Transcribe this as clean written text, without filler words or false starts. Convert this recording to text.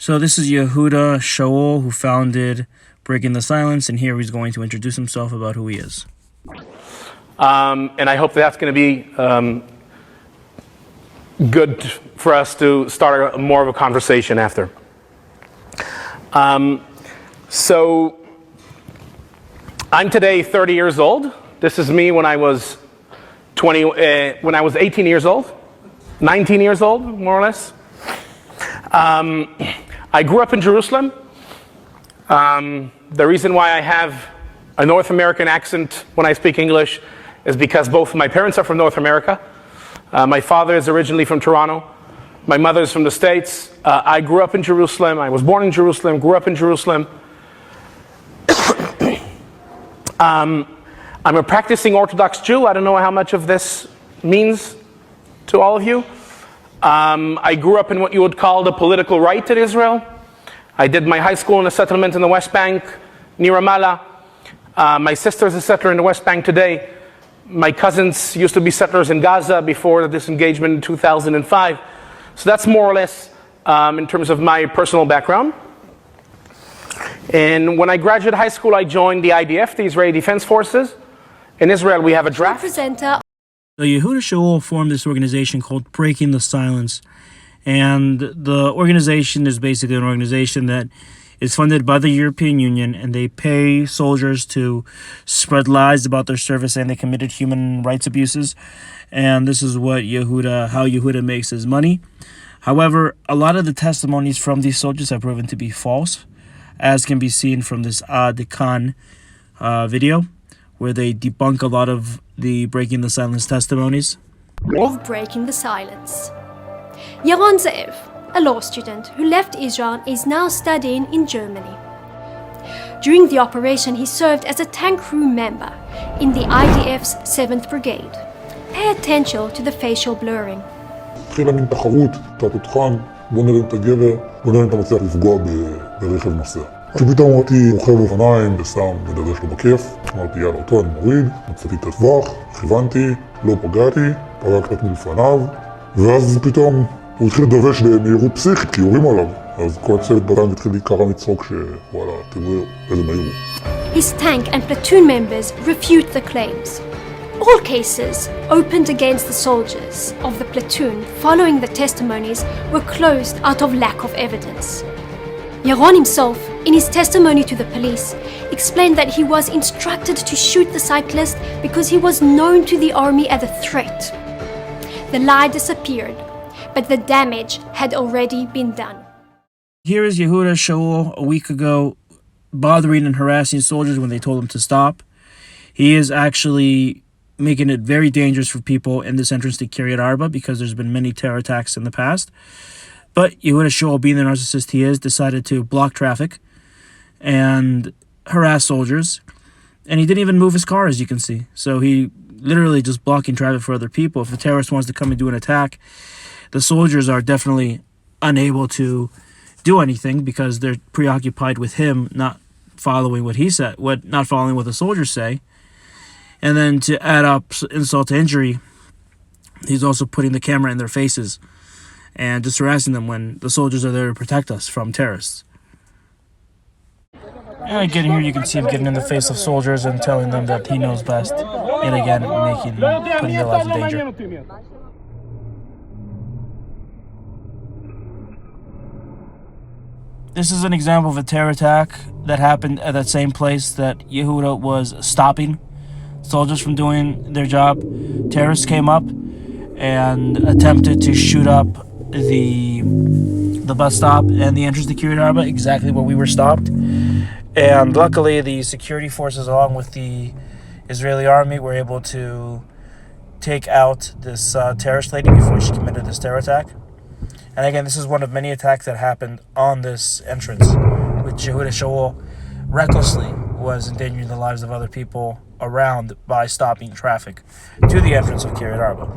So this is Yehuda Shaul, who founded Breaking the Silence, and here he's going to introduce himself about who he is. And I hope that's going to be good for us to start more of a conversation after. So I'm today 30 years old. This is me when I was 18 years old, 19 years old, more or less. I grew up in Jerusalem. The reason why I have a North American accent when I speak English is because both my parents are from North America. My father is originally from Toronto. My mother is from the States. I grew up in Jerusalem. I was born in Jerusalem, grew up in Jerusalem. I'm a practicing Orthodox Jew. I don't know how much of this means to all of you. I grew up in what you would call the political right in Israel. I did my high school in a settlement in the West Bank, near Ramallah. My sister is a settler in the West Bank today. My cousins used to be settlers in Gaza before the disengagement in 2005. So that's more or less in terms of my personal background. And when I graduated high school, I joined the IDF, the Israeli Defense Forces. In Israel, we have a draft. So Yehuda Shaul formed this organization called Breaking the Silence. And the organization is basically an organization that is funded by the European Union, and they pay soldiers to spread lies about their service and they committed human rights abuses. And this is what how Yehuda makes his money. However, a lot of the testimonies from these soldiers have proven to be false, as can be seen from this Ad Khan video, where they debunk a lot of the Breaking the Silence testimonies. Of Breaking the Silence. Yaron Ze'ev, a law student who left Israel, is now studying in Germany. During the operation, he served as a tank crew member in the IDF's 7th Brigade. Pay attention to the facial blurring. התחילה מין תחרות, תותחן, בוא נראה את הגבר, בוא נראה אם אתה מצליח לפגוע ברכב נוסע. כשפתאום ראיתי רוכב אופניים ושם מדרש לו בכיף, אמרתי יאללה אותו אני מוריד, מצאתי את הטווח, כיוונתי, לא פגעתי, פרקתי את מלפניו, ואז פתאום הוא התחיל לדווש במהירות פסיכית כי יורים עליו. אז כל הצוות בטנק התחיל להיקרא לצחוק שוואלה, תראו איזה מהיר הוא. His tank and platoon members refute the claims. All cases opened against the soldiers of the platoon following the testimonies were closed out of lack of evidence. Yaron himself, in his testimony to the police, explained that he was instructed to shoot the cyclist because he was known to the army as a threat. The lie disappeared, but the damage had already been done. Here is Yehuda Shaul a week ago bothering and harassing soldiers when they told him to stop. He is actually making it very dangerous for people in this entrance to Kiryat Arba because there's been many terror attacks in the past. But Yehuda Shaul, being the narcissist he is, decided to block traffic and harass soldiers. And he didn't even move his car, as you can see. So he literally just blocking traffic for other people. If a terrorist wants to come and do an attack, the soldiers are definitely unable to do anything because they're preoccupied with him not following what he said, not following what the soldiers say. And then to add up insult to injury, he's also putting the camera in their faces and just harassing them when the soldiers are there to protect us from terrorists. And again, here you can see him getting in the face of soldiers and telling them that he knows best. And again, putting their lives in danger. This is an example of a terror attack that happened at that same place that Yehuda was stopping soldiers from doing their job. Terrorists came up and attempted to shoot up the bus stop and the entrance to Kiryat Arba, exactly where we were stopped. And luckily, the security forces, along with the Israeli army, were able to take out this terrorist lady before she committed this terror attack. And again, this is one of many attacks that happened on this entrance, which Yehuda Shaul recklessly was endangering the lives of other people around by stopping traffic to the entrance of Kiryat Arba.